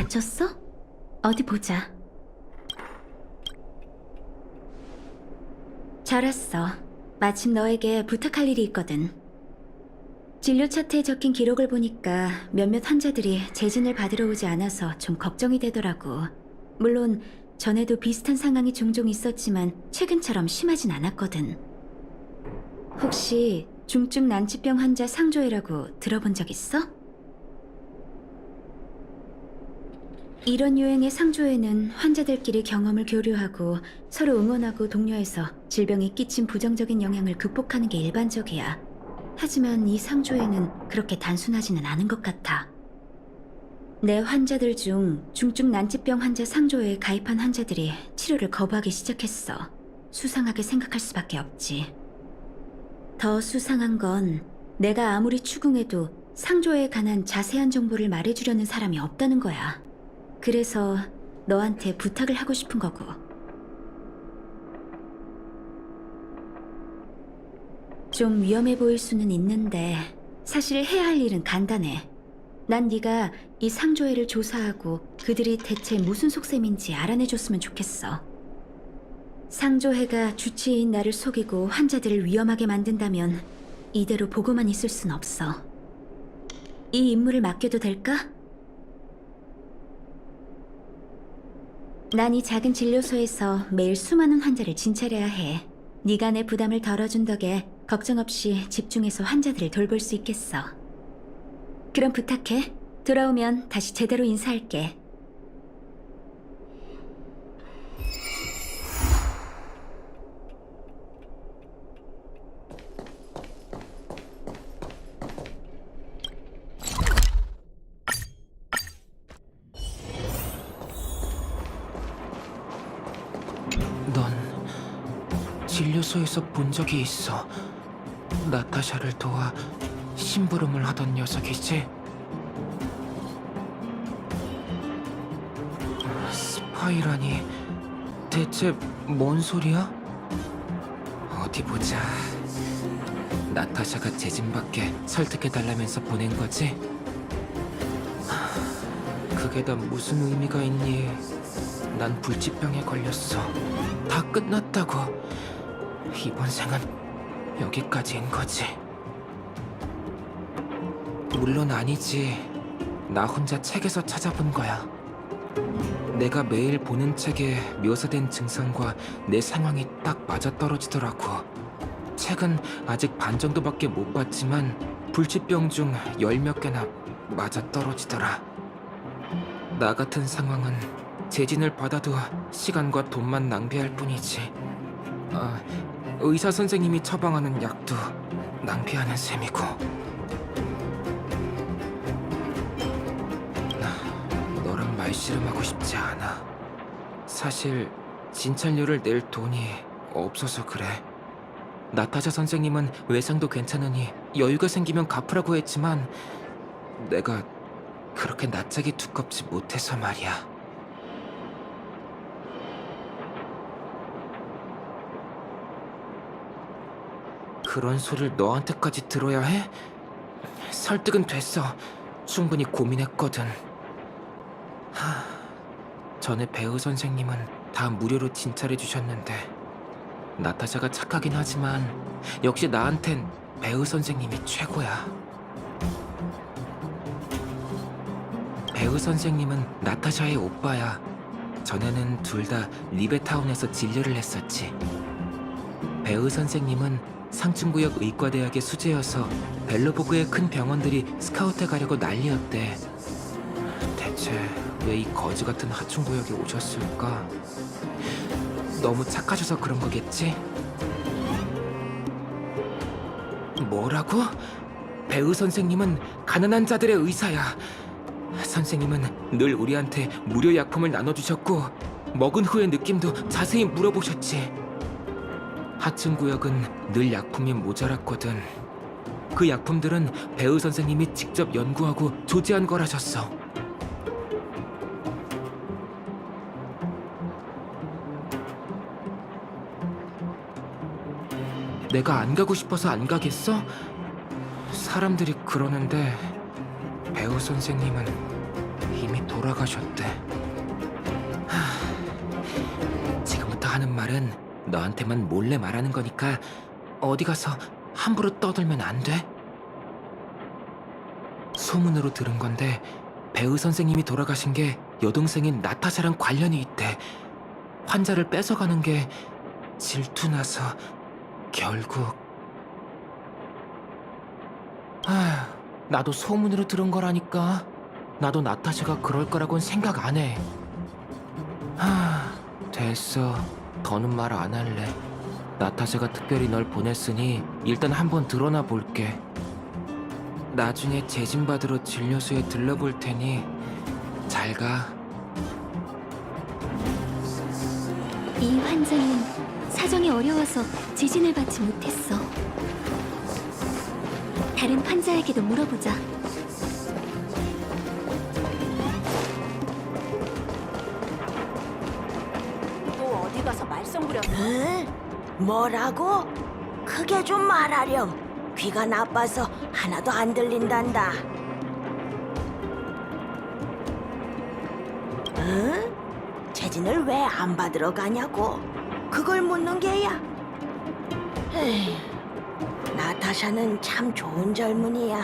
다쳤어? 어디 보자. 잘 왔어. 마침 너에게 부탁할 일이 있거든. 진료 차트에 적힌 기록을 보니까 몇몇 환자들이 재진을 받으러 오지 않아서 좀 걱정이 되더라고. 물론 전에도 비슷한 상황이 종종 있었지만 최근처럼 심하진 않았거든. 혹시 중증 난치병 환자 상조회라고 들어본 적 있어? 이런 유행의 상조회는 환자들끼리 경험을 교류하고 서로 응원하고 독려해서 질병이 끼친 부정적인 영향을 극복하는 게 일반적이야. 하지만 이 상조회는 그렇게 단순하지는 않은 것 같아. 내 환자들 중 중증 난치병 환자 상조회에 가입한 환자들이 치료를 거부하기 시작했어. 수상하게 생각할 수밖에 없지. 더 수상한 건 내가 아무리 추궁해도 상조회에 관한 자세한 정보를 말해주려는 사람이 없다는 거야. 그래서 너한테 부탁을 하고 싶은 거고. 좀 위험해 보일 수는 있는데 사실 해야 할 일은 간단해. 난 네가 이 상조회를 조사하고 그들이 대체 무슨 속셈인지 알아내줬으면 좋겠어. 상조회가 주치의인 나를 속이고 환자들을 위험하게 만든다면 이대로 보고만 있을 순 없어. 이 임무를 맡겨도 될까? 난 이 작은 진료소에서 매일 수많은 환자를 진찰해야 해. 네가 내 부담을 덜어준 덕에 걱정 없이 집중해서 환자들을 돌볼 수 있겠어. 그럼 부탁해. 돌아오면 다시 제대로 인사할게. 넌 진료소에서 본 적이 있어. 나타샤를 도와 심부름을 하던 녀석이지? 스파이라니 대체 뭔 소리야? 어디 보자. 나타샤가 재진받게 설득해달라면서 보낸 거지? 그게 다 무슨 의미가 있니? 난 불치병에 걸렸어. 다 끝났다고. 이번 생은 여기까지인 거지. 물론 아니지. 나 혼자 책에서 찾아본 거야. 내가 매일 보는 책에 묘사된 증상과 내 상황이 딱 맞아떨어지더라고. 책은 아직 반 정도밖에 못 봤지만 불치병 중 열 몇 개나 맞아떨어지더라. 나 같은 상황은 재진을 받아도 시간과 돈만 낭비할 뿐이지. 의사 선생님이 처방하는 약도 낭비하는 셈이고. 너랑 말씨름하고 싶지 않아. 사실 진찰료를 낼 돈이 없어서 그래. 나타샤 선생님은 외상도 괜찮으니 여유가 생기면 갚으라고 했지만 내가 그렇게 낯짝이 두껍지 못해서 말이야. 그런 소리를 너한테까지 들어야 해? 설득은 됐어. 충분히 고민했거든. 전에 배우 선생님은 다 무료로 진찰해 주셨는데 나타샤가 착하긴 하지만 역시 나한텐 배우 선생님이 최고야. 배우 선생님은 나타샤의 오빠야. 전에는 둘 다 리베타운에서 진료를 했었지. 배우 선생님은 상층구역 의과대학의 수재여서 벨로보그의 큰 병원들이 스카우트에 가려고 난리였대. 대체 왜 이 거지 같은 하층구역에 오셨을까? 너무 착하셔서 그런 거겠지? 뭐라고? 배우 선생님은 가난한 자들의 의사야. 선생님은 늘 우리한테 무료 약품을 나눠주셨고 먹은 후의 느낌도 자세히 물어보셨지. 하층 구역은 늘 약품이 모자랐거든. 그 약품들은 배우 선생님이 직접 연구하고 조제한 거라셨어. 내가 안 가고 싶어서 안 가겠어? 사람들이 그러는데 배우 선생님은 이미 돌아가셨대. 지금부터 하는 말은 너한테만 몰래 말하는 거니까 어디 가서 함부로 떠들면 안 돼? 소문으로 들은 건데 배우 선생님이 돌아가신 게 여동생인 나타샤랑 관련이 있대. 환자를 뺏어가는 게 질투나서 결국... 나도 소문으로 들은 거라니까. 나도 나타샤가 그럴 거라고는 생각 안 해. 됐어. 더는 말 안 할래. 나타샤가 특별히 널 보냈으니 일단 한번 드러나 볼게. 나중에 재진받으러 진료소에 들러볼 테니 잘 가. 이 환자는 사정이 어려워서 지진을 받지 못했어. 다른 환자에게도 물어보자. 또 어디 가서 말썽 부렸어? 응? 뭐라고? 크게 좀 말하렴. 귀가 나빠서 하나도 안 들린단다. 응? 재진을 왜 안 받으러 가냐고? 그걸 묻는 게야. 에휴, 나타샤는 참 좋은 젊은이야.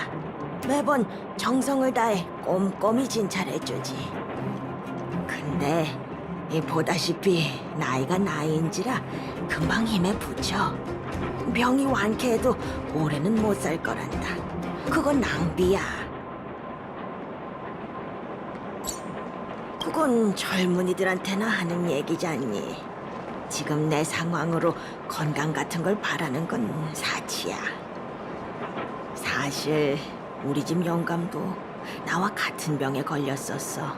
매번 정성을 다해 꼼꼼히 진찰해주지. 근데 보다시피 나이가 나이인지라 금방 힘에 부쳐. 병이 완쾌해도 오래는 못 살 거란다. 그건 낭비야. 그건 젊은이들한테나 하는 얘기잖니. 지금 내 상황으로 건강 같은 걸 바라는 건 사치야. 사실 우리 집 영감도 나와 같은 병에 걸렸었어.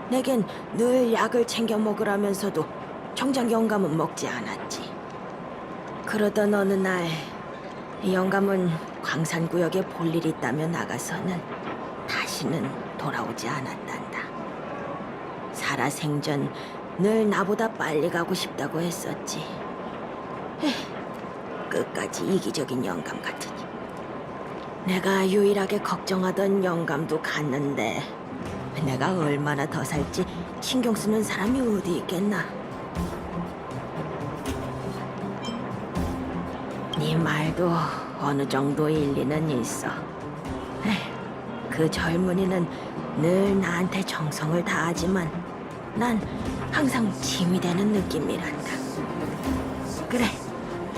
내겐 늘 약을 챙겨 먹으라면서도 정작 영감은 먹지 않았지. 그러던 어느 날 영감은 광산구역에 볼 일 있다며 나가서는 다시는 돌아오지 않았단다. 살아생전 늘 나보다 빨리 가고 싶다고 했었지. 끝까지 이기적인 영감 같으니. 내가 유일하게 걱정하던 영감도 갔는데 내가 얼마나 더 살지 신경 쓰는 사람이 어디 있겠나. 네 말도 어느 정도 일리는 있어. 그 젊은이는 늘 나한테 정성을 다하지만 난 항상 짐이 되는 느낌이란다. 그래,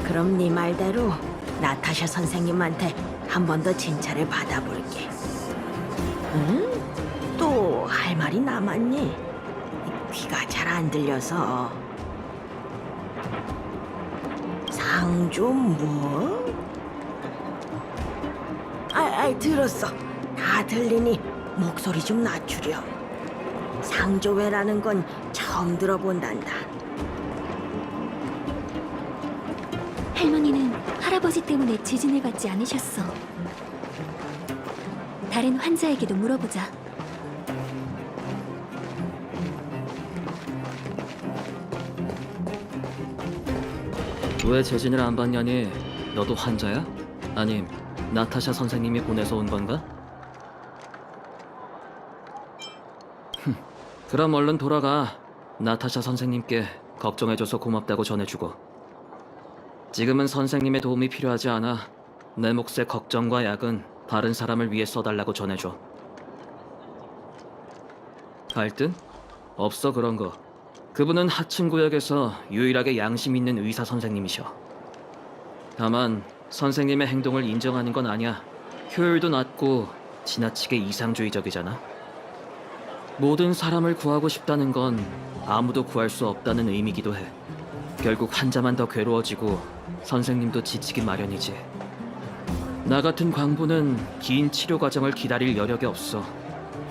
그럼 네 말대로 나타샤 선생님한테 한 번 더 진찰을 받아볼게. 응? 또 할 말이 남았니? 귀가 잘 안 들려서. 상조 뭐? 들었어. 다 들리니 목소리 좀 낮추렴. 상조회라는 건 처음 들어본단다. 할머니는 할아버지 때문에 지진을 받지 않으셨어. 다른 환자에게도 물어보자. 왜 재진을 안 받냐니? 너도 환자야? 아님 나타샤 선생님이 보내서 온 건가? 그럼 얼른 돌아가. 나타샤 선생님께 걱정해줘서 고맙다고 전해주고. 지금은 선생님의 도움이 필요하지 않아. 내 몫의 걱정과 약은 다른 사람을 위해 써달라고 전해줘. 갈등? 없어 그런 거. 그분은 하층 구역에서 유일하게 양심 있는 의사 선생님이셔. 다만 선생님의 행동을 인정하는 건 아니야. 효율도 낮고 지나치게 이상주의적이잖아. 모든 사람을 구하고 싶다는 건 아무도 구할 수 없다는 의미기도 해. 결국 환자만 더 괴로워지고 선생님도 지치기 마련이지. 나 같은 광부는 긴 치료 과정을 기다릴 여력이 없어.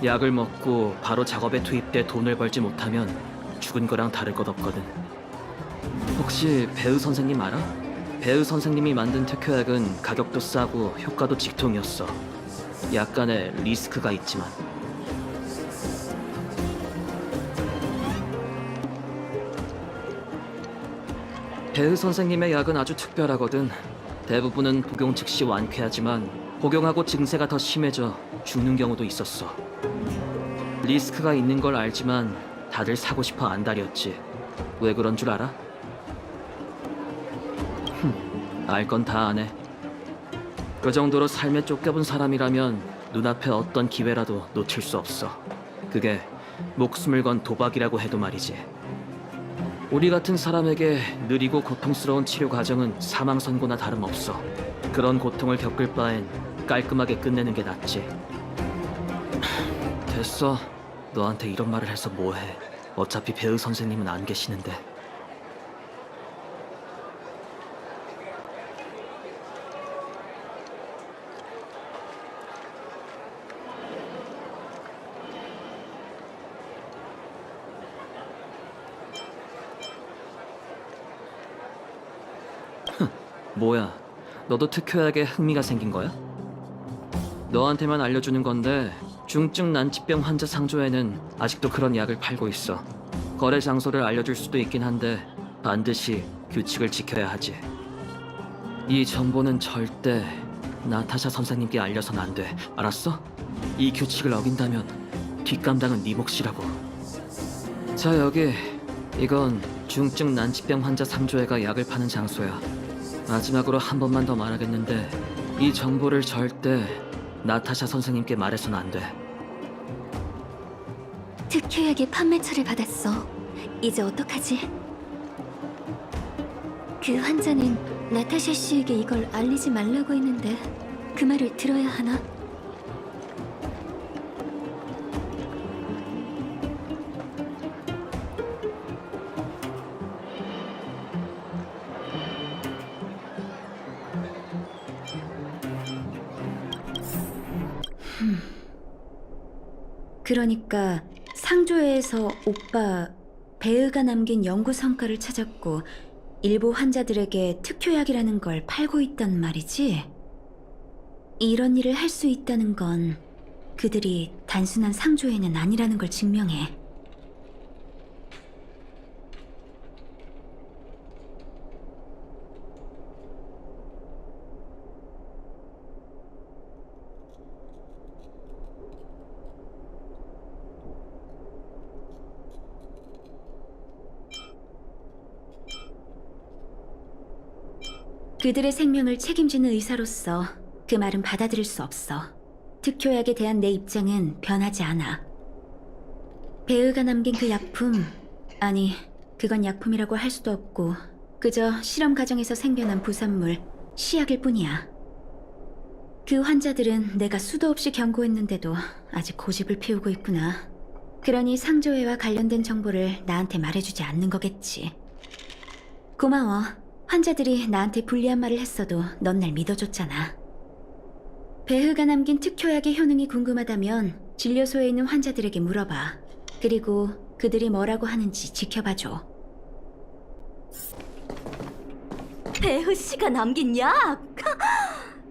약을 먹고 바로 작업에 투입돼 돈을 벌지 못하면 죽은 거랑 다를 것 없거든. 혹시 배우 선생님 알아? 배우 선생님이 만든 특효약은 가격도 싸고 효과도 직통이었어. 약간의 리스크가 있지만. 배우 선생님의 약은 아주 특별하거든. 대부분은 복용 즉시 완쾌하지만 복용하고 증세가 더 심해져 죽는 경우도 있었어. 리스크가 있는 걸 알지만 다들 사고 싶어 안달이었지. 왜 그런 줄 알아? 알 건 다 아네. 그 정도로 삶에 쫓겨본 사람이라면 눈앞에 어떤 기회라도 놓칠 수 없어. 그게 목숨을 건 도박이라고 해도 말이지. 우리 같은 사람에게 느리고 고통스러운 치료 과정은 사망 선고나 다름없어. 그런 고통을 겪을 바엔 깔끔하게 끝내는 게 낫지. 됐어. 너한테 이런 말을 해서 뭐해. 어차피 배우 선생님은 안 계시는데. 뭐야, 너도 특효약에 흥미가 생긴 거야? 너한테만 알려주는 건데 중증 난치병 환자 상조에는 아직도 그런 약을 팔고 있어. 거래 장소를 알려줄 수도 있긴 한데 반드시 규칙을 지켜야 하지. 이 정보는 절대 나타샤 선생님께 알려선 안 돼. 알았어? 이 규칙을 어긴다면 뒷감당은 네 몫이라고. 자, 여기 이건 중증 난치병 환자 상조회가 약을 파는 장소야. 마지막으로 한 번만 더 말하겠는데 이 정보를 절대 나타샤 선생님께 말해선 안 돼. 특효약의 판매처를 받았어. 이제 어떡하지? 그 환자는 나타샤 씨에게 이걸 알리지 말라고 했는데 그 말을 들어야 하나? 그러니까 상조회에서 오빠 배의가 남긴 연구 성과를 찾았고 일부 환자들에게 특효약이라는 걸 팔고 있단 말이지? 이런 일을 할 수 있다는 건 그들이 단순한 상조회는 아니라는 걸 증명해. 그들의 생명을 책임지는 의사로서 그 말은 받아들일 수 없어. 특효약에 대한 내 입장은 변하지 않아. 배의가 남긴 그 약품, 아니, 그건 약품이라고 할 수도 없고 그저 실험 과정에서 생겨난 부산물, 시약일 뿐이야. 그 환자들은 내가 수도 없이 경고했는데도 아직 고집을 피우고 있구나. 그러니 상조회와 관련된 정보를 나한테 말해주지 않는 거겠지. 고마워. 환자들이 나한테 불리한 말을 했어도 넌 날 믿어줬잖아. 배흐가 남긴 특효약의 효능이 궁금하다면 진료소에 있는 환자들에게 물어봐. 그리고 그들이 뭐라고 하는지 지켜봐줘. 배흐 씨가 남긴 약?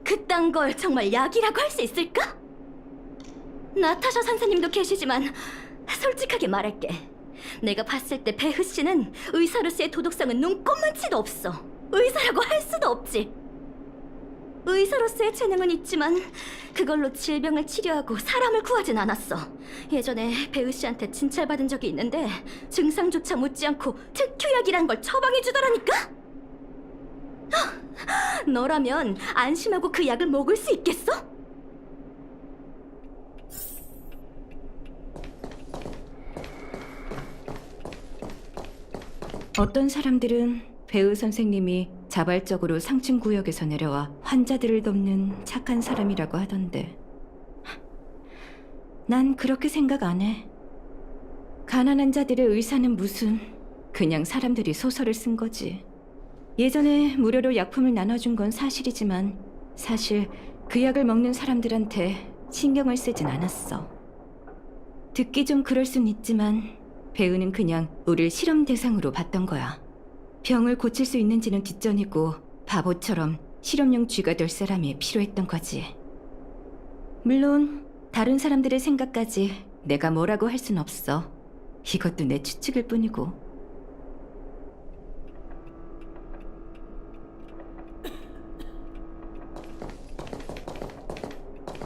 그딴 걸 정말 약이라고 할 수 있을까? 나타샤 선생님도 계시지만 솔직하게 말할게. 내가 봤을 때 배흐 씨는 의사로서의 도덕성은 눈꼽만치도 없어. 의사라고 할 수도 없지. 의사로서의 재능은 있지만 그걸로 질병을 치료하고 사람을 구하진 않았어. 예전에 배우 씨한테 진찰받은 적이 있는데 증상조차 묻지 않고 특효약이란 걸 처방해주더라니까? 너라면 안심하고 그 약을 먹을 수 있겠어? 어떤 사람들은 배우 선생님이 자발적으로 상층 구역에서 내려와 환자들을 돕는 착한 사람이라고 하던데 난 그렇게 생각 안 해. 가난한 자들의 의사는 무슨 그냥 사람들이 소설을 쓴 거지. 예전에 무료로 약품을 나눠준 건 사실이지만 사실 그 약을 먹는 사람들한테 신경을 쓰진 않았어. 듣기 좀 그럴 순 있지만 배우는 그냥 우릴 실험 대상으로 봤던 거야. 병을 고칠 수 있는지는 뒷전이고 바보처럼 실험용 쥐가 될 사람이 필요했던 거지. 물론 다른 사람들의 생각까지 내가 뭐라고 할 순 없어. 이것도 내 추측일 뿐이고.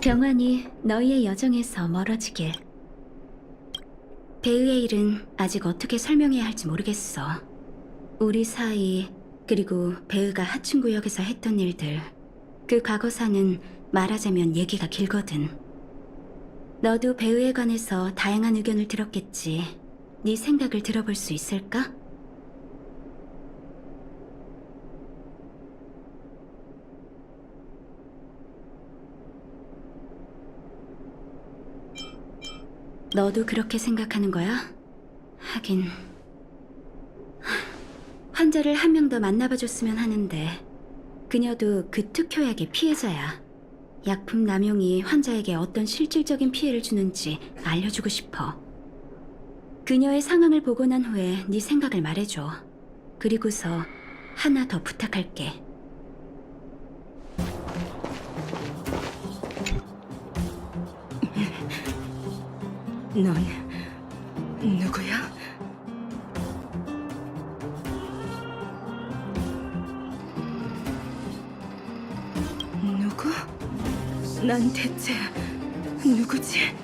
병환이 너희의 여정에서 멀어지길. 배우의 일은 아직 어떻게 설명해야 할지 모르겠어. 우리 사이, 그리고 배우가 하층구역에서 했던 일들, 그 과거사는 말하자면 얘기가 길거든. 너도 배우에 관해서 다양한 의견을 들었겠지. 네 생각을 들어볼 수 있을까? 너도 그렇게 생각하는 거야? 하긴 환자를 한 명 더 만나봐줬으면 하는데 그녀도 그 특효약의 피해자야. 약품 남용이 환자에게 어떤 실질적인 피해를 주는지 알려주고 싶어. 그녀의 상황을 보고 난 후에 네 생각을 말해줘. 그리고서 하나 더 부탁할게. 넌 누구야? 누구? 난 대체 누구지?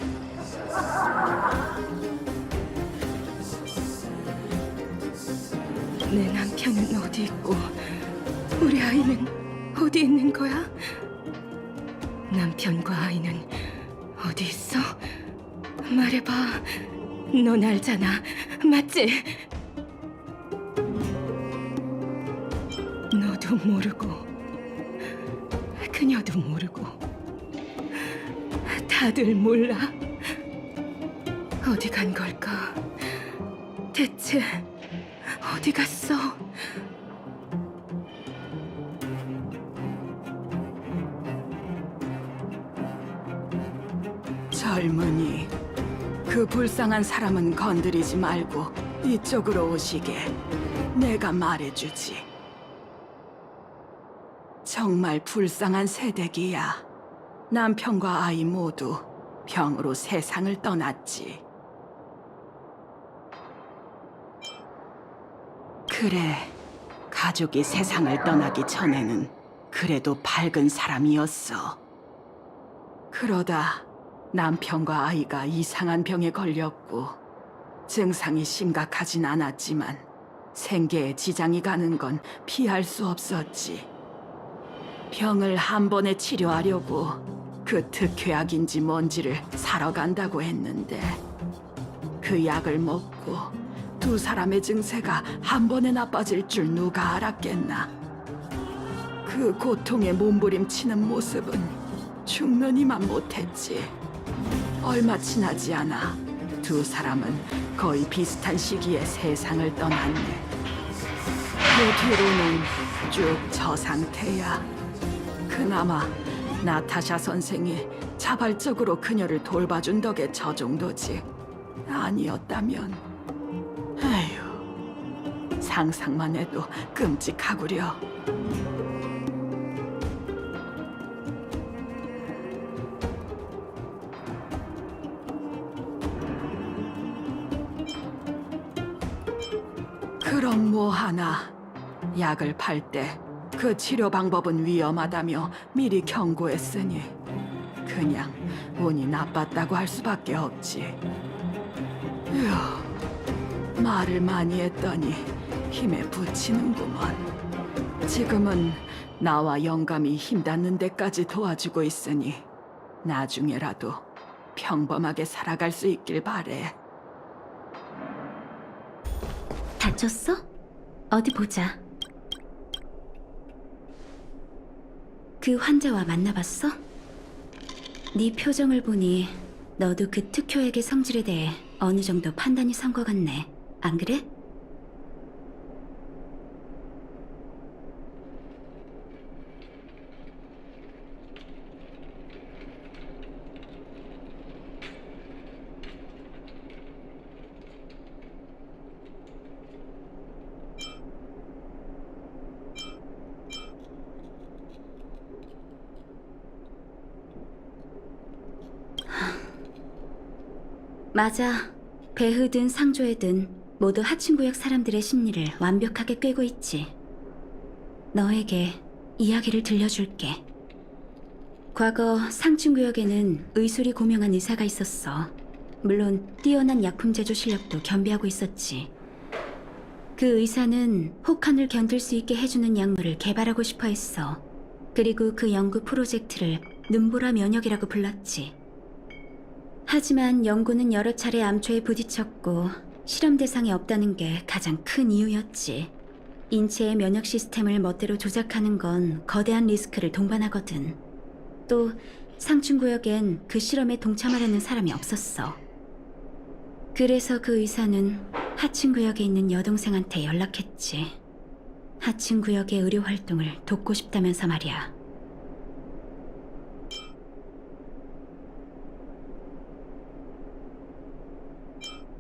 내 남편은 어디 있고 우리 아이는 어디 있는 거야? 남편과 아이는 어디 있어? 말해봐. 넌 알잖아. 맞지? 너도 모르고 그녀도 모르고 다들 몰라. 어디 간 걸까? 대체 어디 갔어? 젊은이, 그 불쌍한 사람은 건드리지 말고 이쪽으로 오시게. 내가 말해주지. 정말 불쌍한 새댁이야. 남편과 아이 모두 병으로 세상을 떠났지. 그래, 가족이 세상을 떠나기 전에는 그래도 밝은 사람이었어. 그러다 남편과 아이가 이상한 병에 걸렸고 증상이 심각하진 않았지만 생계에 지장이 가는 건 피할 수 없었지. 병을 한 번에 치료하려고 그 특효약인지 뭔지를 사러 간다고 했는데 그 약을 먹고 두 사람의 증세가 한 번에 나빠질 줄 누가 알았겠나. 그 고통에 몸부림치는 모습은 죽느니만 못했지. 얼마 지나지 않아 두 사람은 거의 비슷한 시기에 세상을 떠났네. 그 뒤로는 쭉 저 상태야. 그나마 나타샤 선생이 자발적으로 그녀를 돌봐준 덕에 저 정도지. 아니었다면, 아휴, 상상만 해도 끔찍하구려. 그럼 뭐 하나. 약을 팔 때 그 치료 방법은 위험하다며 미리 경고했으니 그냥 운이 나빴다고 할 수밖에 없지. 휴, 말을 많이 했더니 힘에 부치는구먼. 지금은 나와 영감이 힘 닿는 데까지 도와주고 있으니 나중에라도 평범하게 살아갈 수 있길 바래. 다쳤어? 어디 보자. 그 환자와 만나봤어? 네 표정을 보니 너도 그 특효약의 성질에 대해 어느 정도 판단이 선 것 같네. 안 그래? 맞아. 배흐든 상조회든 모두 하층구역 사람들의 심리를 완벽하게 꿰고 있지. 너에게 이야기를 들려줄게. 과거 상층구역에는 의술이 고명한 의사가 있었어. 물론 뛰어난 약품 제조 실력도 겸비하고 있었지. 그 의사는 혹한을 견딜 수 있게 해주는 약물을 개발하고 싶어 했어. 그리고 그 연구 프로젝트를 눈보라 면역이라고 불렀지. 하지만 연구는 여러 차례 암초에 부딪혔고 실험 대상이 없다는 게 가장 큰 이유였지. 인체의 면역 시스템을 멋대로 조작하는 건 거대한 리스크를 동반하거든. 또 상층구역엔 그 실험에 동참하려는 사람이 없었어. 그래서 그 의사는 하층구역에 있는 여동생한테 연락했지. 하층구역의 의료 활동을 돕고 싶다면서 말이야.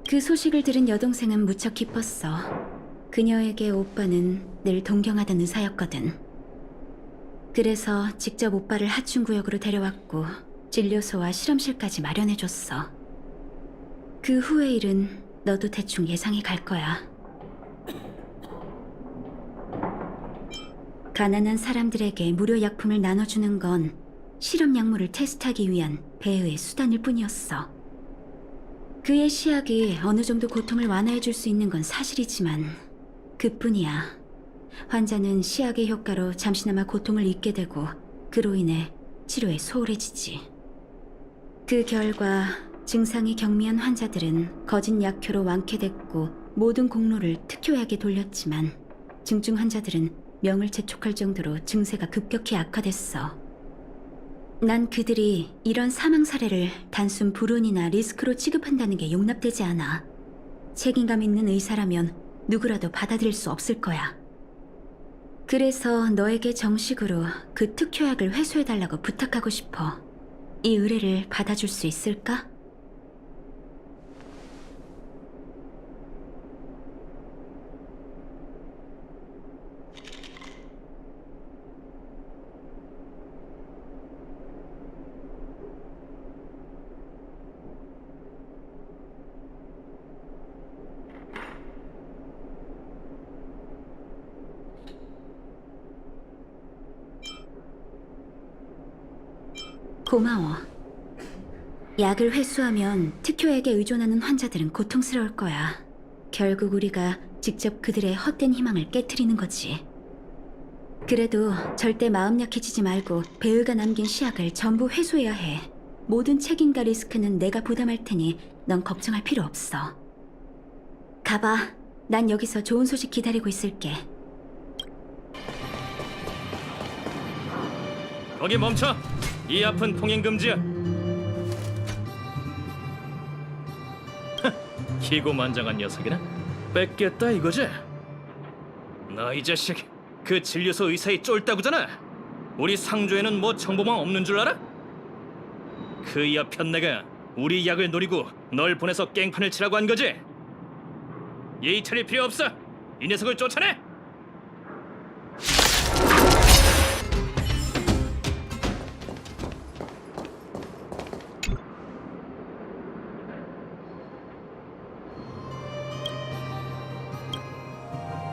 그 소식을 들은 여동생은 무척 기뻤어. 그녀에게 오빠는 늘 동경하던 의사였거든. 그래서 직접 오빠를 하층구역으로 데려왔고 진료소와 실험실까지 마련해줬어. 그 후의 일은 너도 대충 예상이 갈 거야. 가난한 사람들에게 무료 약품을 나눠주는 건 실험 약물을 테스트하기 위한 배의의 수단일 뿐이었어. 그의 시약이 어느 정도 고통을 완화해줄 수 있는 건 사실이지만 그뿐이야. 환자는 시약의 효과로 잠시나마 고통을 잊게 되고 그로 인해 치료에 소홀해지지. 그 결과 증상이 경미한 환자들은 거짓 약효로 완쾌됐고 모든 공로를 특효약에 돌렸지만 중증 환자들은 명을 재촉할 정도로 증세가 급격히 악화됐어. 난 그들이 이런 사망 사례를 단순 불운이나 리스크로 취급한다는 게 용납되지 않아. 책임감 있는 의사라면 누구라도 받아들일 수 없을 거야. 그래서 너에게 정식으로 그 특효약을 회수해달라고 부탁하고 싶어. 이 의뢰를 받아줄 수 있을까? 고마워. 약을 회수하면 특효약에 의존하는 환자들은 고통스러울 거야. 결국 우리가 직접 그들의 헛된 희망을 깨트리는 거지. 그래도 절대 마음 약해지지 말고 배의가 남긴 시약을 전부 회수해야 해. 모든 책임과 리스크는 내가 부담할 테니 넌 걱정할 필요 없어. 가봐. 난 여기서 좋은 소식 기다리고 있을게. 거기 멈춰! 이 앞은 통행 금지야. 기고만장한 녀석이나? 뺏겠다 이거지? 너 이 자식, 그 진료소 의사의 쫄따구잖아. 우리 상조에는 뭐 정보망 없는 줄 알아? 그 옆편 내가 우리 약을 노리고 널 보내서 깽판을 치라고 한 거지? 예의 차릴 필요 없어. 이 녀석을 쫓아내!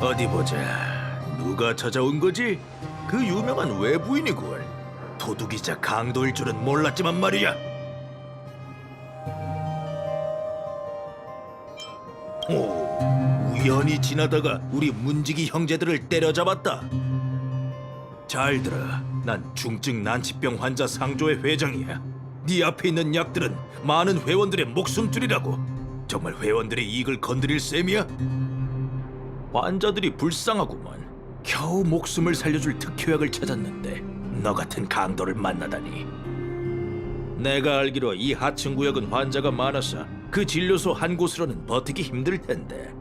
어디 보자. 누가 찾아온 거지? 그 유명한 외부인이군. 도둑이자 강도일 줄은 몰랐지만 말이야. 오, 우연히 지나다가 우리 문지기 형제들을 때려잡았다. 잘 들어. 난 중증 난치병 환자 상조의 회장이야. 네 앞에 있는 약들은 많은 회원들의 목숨줄이라고. 정말 회원들의 이익을 건드릴 셈이야? 환자들이 불쌍하구먼. 겨우 목숨을 살려줄 특효약을 찾았는데 너 같은 강도를 만나다니. 내가 알기로 이 하층 구역은 환자가 많아서 그 진료소 한 곳으로는 버티기 힘들 텐데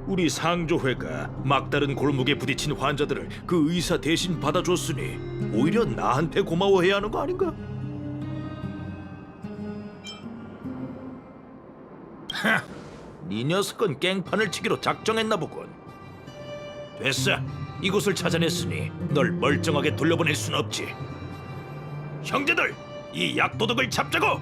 우리 상조회가 막다른 골목에 부딪힌 환자들을 그 의사 대신 받아줬으니 오히려 나한테 고마워해야 하는 거 아닌가? 하! 네 녀석은 깽판을 치기로 작정했나 보군. 됐어. 이곳을 찾아냈으니 널 멀쩡하게 돌려보낼 순 없지. 형제들, 이 약도둑을 잡자고!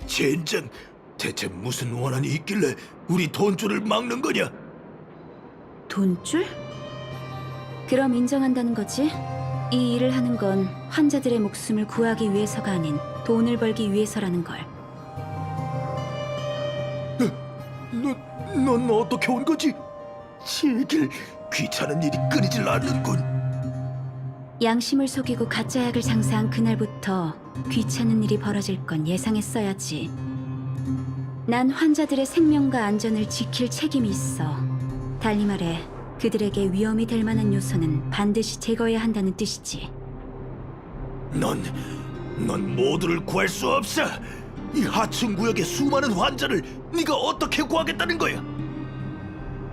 젠장, 대체 무슨 원한이 있길래 우리 돈줄을 막는 거냐? 돈줄? 그럼 인정한다는 거지? 이 일을 하는 건 환자들의 목숨을 구하기 위해서가 아닌 돈을 벌기 위해서라는 걸. 넌 어떻게 온 거지? 제길 귀찮은 일이 끊이질 않는군. 양심을 속이고 가짜 약을 장사한 그날부터 귀찮은 일이 벌어질 건 예상했어야지. 난 환자들의 생명과 안전을 지킬 책임이 있어. 달리 말해 그들에게 위험이 될 만한 요소는 반드시 제거해야 한다는 뜻이지. 넌 모두를 구할 수 없어. 이 하층 구역의 수많은 환자를 네가 어떻게 구하겠다는 거야?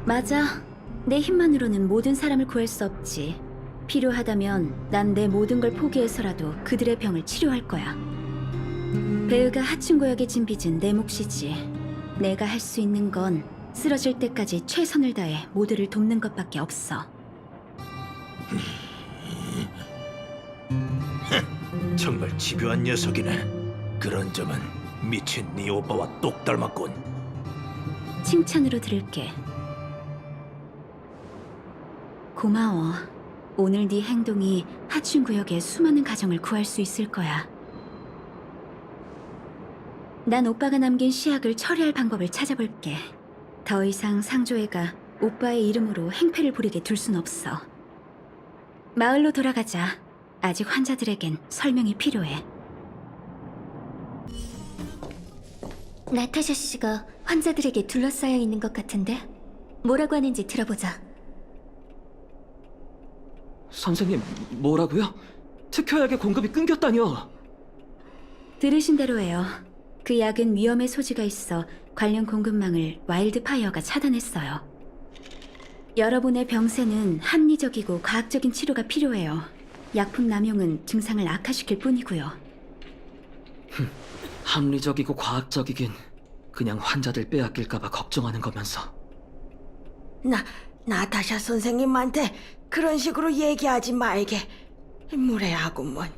맞아. 내 힘만으로는 모든 사람을 구할 수 없지. 필요하다면 난 내 모든 걸 포기해서라도 그들의 병을 치료할 거야. 배우가 하층 구역에 진 빚은 내 몫이지. 내가 할 수 있는 건 쓰러질 때까지 최선을 다해 모두를 돕는 것밖에 없어. 정말 집요한 녀석이네. 그런 점은 미친 네 오빠와 똑 닮았군. 칭찬으로 들을게. 고마워. 오늘 네 행동이 하층 구역의 수많은 가정을 구할 수 있을 거야. 난 오빠가 남긴 시약을 처리할 방법을 찾아볼게. 더 이상 상조회가 오빠의 이름으로 행패를 부리게 둘 순 없어. 마을로 돌아가자. 아직 환자들에겐 설명이 필요해. 나타샤 씨가 환자들에게 둘러싸여 있는 것 같은데? 뭐라고 하는지 들어보자. 선생님, 뭐라고요? 특효약의 공급이 끊겼다뇨? 들으신 대로 해요. 그 약은 위험의 소지가 있어 관련 공급망을 와일드파이어가 차단했어요. 여러분의 병세는 합리적이고 과학적인 치료가 필요해요. 약품 남용은 증상을 악화시킬 뿐이고요. 합리적이고 과학적이긴 그냥 환자들 빼앗길까봐 걱정하는 거면서. 나타샤 선생님한테 그런 식으로 얘기하지 말게. 무례하구먼.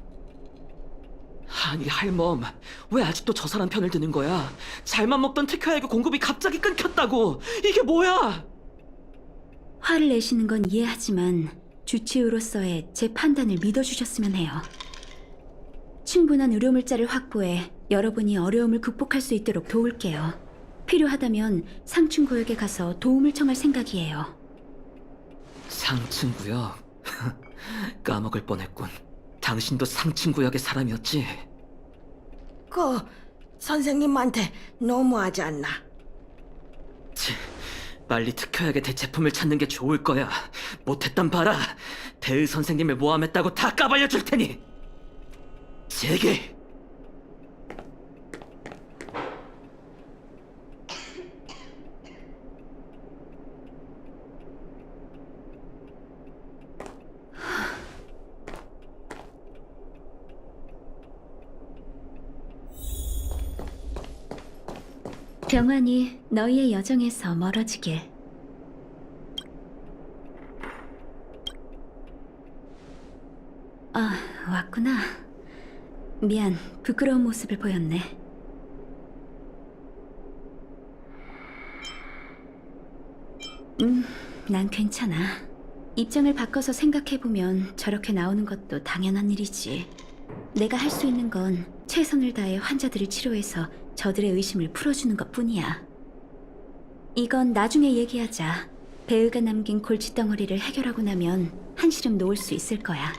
아니 할멈, 왜 아직도 저 사람 편을 드는 거야? 잘만 먹던 특효약의 공급이 갑자기 끊겼다고. 이게 뭐야? 화를 내시는 건 이해하지만 주치의로서의 제 판단을 믿어주셨으면 해요. 충분한 의료물자를 확보해 여러분이 어려움을 극복할 수 있도록 도울게요. 필요하다면 상층 구역에 가서 도움을 청할 생각이에요. 상층 구역? 까먹을 뻔했군. 당신도 상층 구역의 사람이었지? 선생님한테 너무하지 않나? 빨리 특효약의 대체품을 찾는 게 좋을 거야. 못했단 봐라. 대의 선생님을 모함했다고 다 까발려 줄 테니. 제길. 병환이 너희의 여정에서 멀어지길. 아, 왔구나. 미안, 부끄러운 모습을 보였네. 난 괜찮아. 입장을 바꿔서 생각해보면 저렇게 나오는 것도 당연한 일이지. 내가 할 수 있는 건 최선을 다해 환자들을 치료해서 저들의 의심을 풀어주는 것뿐이야. 이건 나중에 얘기하자. 배우가 남긴 골칫덩어리를 해결하고 나면 한시름 놓을 수 있을 거야.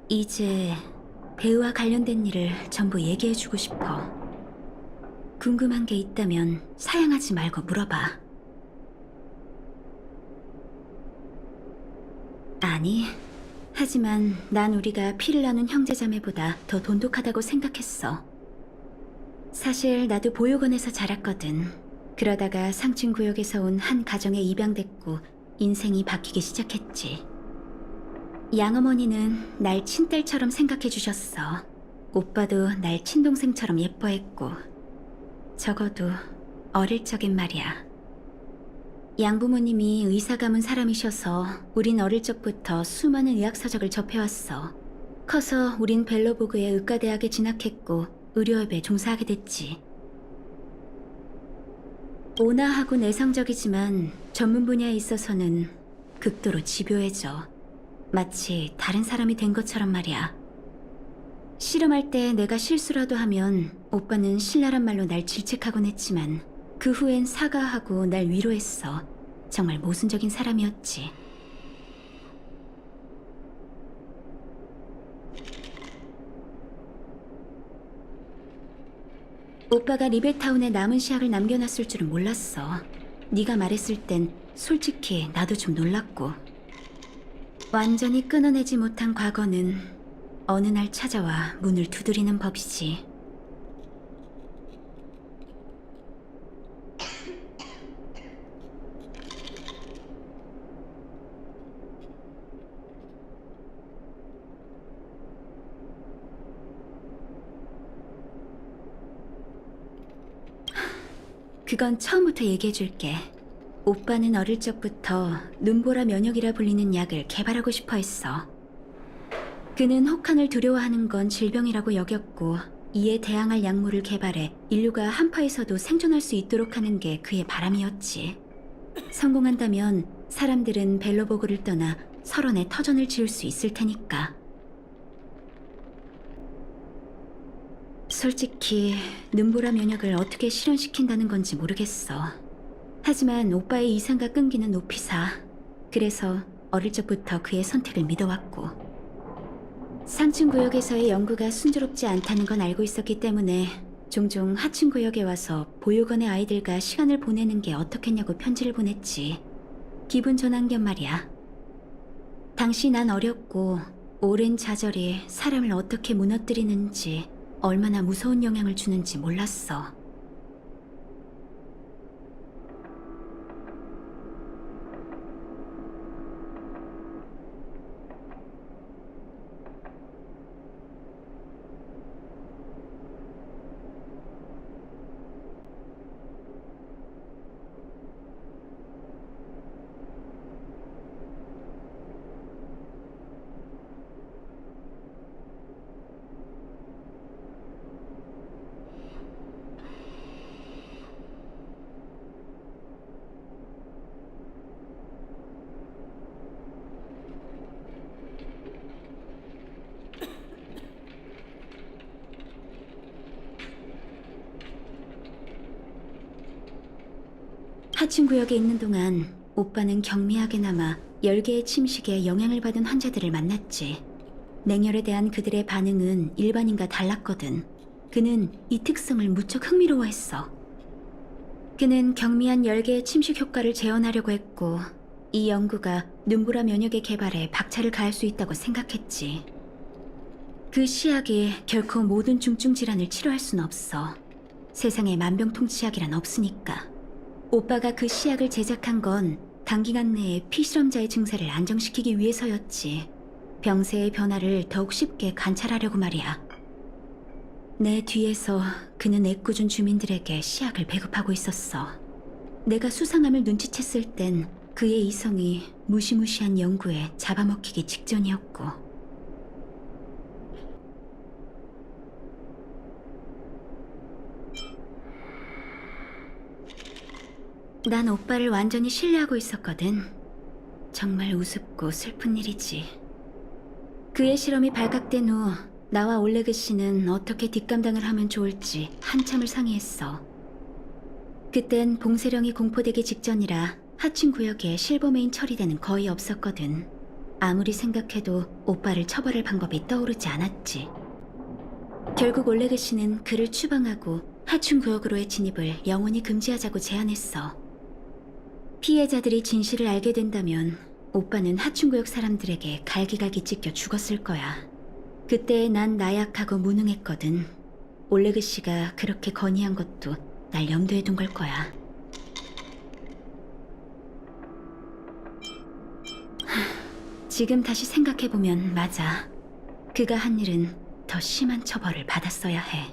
이제 배우와 관련된 일을 전부 얘기해주고 싶어. 궁금한 게 있다면 사양하지 말고 물어봐. 아니, 하지만 난 우리가 피를 나눈 형제자매보다 더 돈독하다고 생각했어. 사실 나도 보육원에서 자랐거든. 그러다가 상층 구역에서 온 한 가정에 입양됐고 인생이 바뀌기 시작했지. 양어머니는 날 친딸처럼 생각해 주셨어. 오빠도 날 친동생처럼 예뻐했고. 적어도 어릴 적엔 말이야. 양부모님이 의사 가문 사람이셔서 우린 어릴 적부터 수많은 의학서적을 접해왔어. 커서 우린 벨로보그의 의과대학에 진학했고 의료업에 종사하게 됐지. 온화하고 내성적이지만 전문 분야에 있어서는 극도로 집요해져. 마치 다른 사람이 된 것처럼 말이야. 실험할 때 내가 실수라도 하면 오빠는 신랄한 말로 날 질책하곤 했지만 그 후엔 사과하고 날 위로했어. 정말 모순적인 사람이었지. 오빠가 리벨타운에 남은 시약을 남겨놨을 줄은 몰랐어. 네가 말했을 땐 솔직히 나도 좀 놀랐고. 완전히 끊어내지 못한 과거는 어느 날 찾아와 문을 두드리는 법이지. 그건 처음부터 얘기해줄게. 오빠는 어릴 적부터 눈보라 면역이라 불리는 약을 개발하고 싶어 했어. 그는 혹한을 두려워하는 건 질병이라고 여겼고 이에 대항할 약물을 개발해 인류가 한파에서도 생존할 수 있도록 하는 게 그의 바람이었지. 성공한다면 사람들은 벨로보그를 떠나 설원에 터전을 지을 수 있을 테니까. 솔직히 눈보라 면역을 어떻게 실현시킨다는 건지 모르겠어. 하지만 오빠의 이상과 끈기는 높이사. 그래서 어릴 적부터 그의 선택을 믿어왔고. 상층 구역에서의 연구가 순조롭지 않다는 건 알고 있었기 때문에 종종 하층 구역에 와서 보육원의 아이들과 시간을 보내는 게 어떻겠냐고 편지를 보냈지. 기분 전환 겸 말이야. 당시 난 어렸고 오랜 좌절이 사람을 어떻게 무너뜨리는지, 얼마나 무서운 영향을 주는지 몰랐어. 하층 구역에 있는 동안 오빠는 경미하게나마 10개의 침식에 영향을 받은 환자들을 만났지. 맹혈에 대한 그들의 반응은 일반인과 달랐거든. 그는 이 특성을 무척 흥미로워했어. 그는 경미한 10개의 침식 효과를 재현하려고 했고 이 연구가 눈보라 면역의 개발에 박차를 가할 수 있다고 생각했지. 그 시약이 결코 모든 중증 질환을 치료할 순 없어. 세상에 만병통치약이란 없으니까. 오빠가 그 시약을 제작한 건 단기간 내에 피실험자의 증세를 안정시키기 위해서였지. 병세의 변화를 더욱 쉽게 관찰하려고 말이야. 내 뒤에서 그는 애꿎은 주민들에게 시약을 배급하고 있었어. 내가 수상함을 눈치챘을 땐 그의 이성이 무시무시한 연구에 잡아먹히기 직전이었고. 난 오빠를 완전히 신뢰하고 있었거든. 정말 우습고 슬픈 일이지. 그의 실험이 발각된 후 나와 올레그 씨는 어떻게 뒷감당을 하면 좋을지 한참을 상의했어. 그땐 봉쇄령이 공포되기 직전이라 하층 구역에 실버메인 처리대는 거의 없었거든. 아무리 생각해도 오빠를 처벌할 방법이 떠오르지 않았지. 결국 올레그 씨는 그를 추방하고 하층 구역으로의 진입을 영원히 금지하자고 제안했어. 피해자들이 진실을 알게 된다면 오빠는 하층구역 사람들에게 갈기갈기 찢겨 죽었을 거야. 그때 난 나약하고 무능했거든. 올레그 씨가 그렇게 건의한 것도 날 염두에 둔 걸 거야. 지금 다시 생각해보면 맞아. 그가 한 일은 더 심한 처벌을 받았어야 해.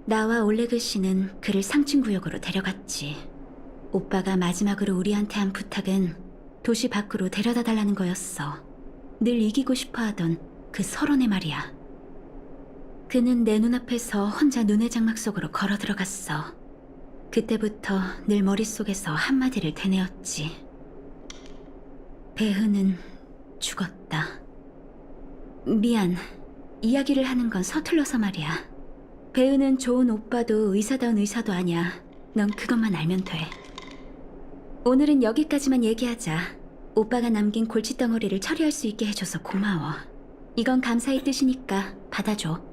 나와 올레그 씨는 그를 상층구역으로 데려갔지. 오빠가 마지막으로 우리한테 한 부탁은 도시 밖으로 데려다 달라는 거였어. 늘 이기고 싶어 하던 그 설원의 말이야. 그는 내 눈앞에서 혼자 눈의 장막 속으로 걸어 들어갔어. 그때부터 늘 머릿속에서 한마디를 되뇌었지. 배흐는 죽었다. 미안. 이야기를 하는 건 서툴러서 말이야. 배우는 좋은 오빠도 의사다운 의사도 아니야. 넌 그것만 알면 돼. 오늘은 여기까지만 얘기하자. 오빠가 남긴 골칫덩어리를 처리할 수 있게 해줘서 고마워. 이건 감사의 뜻이니까 받아줘.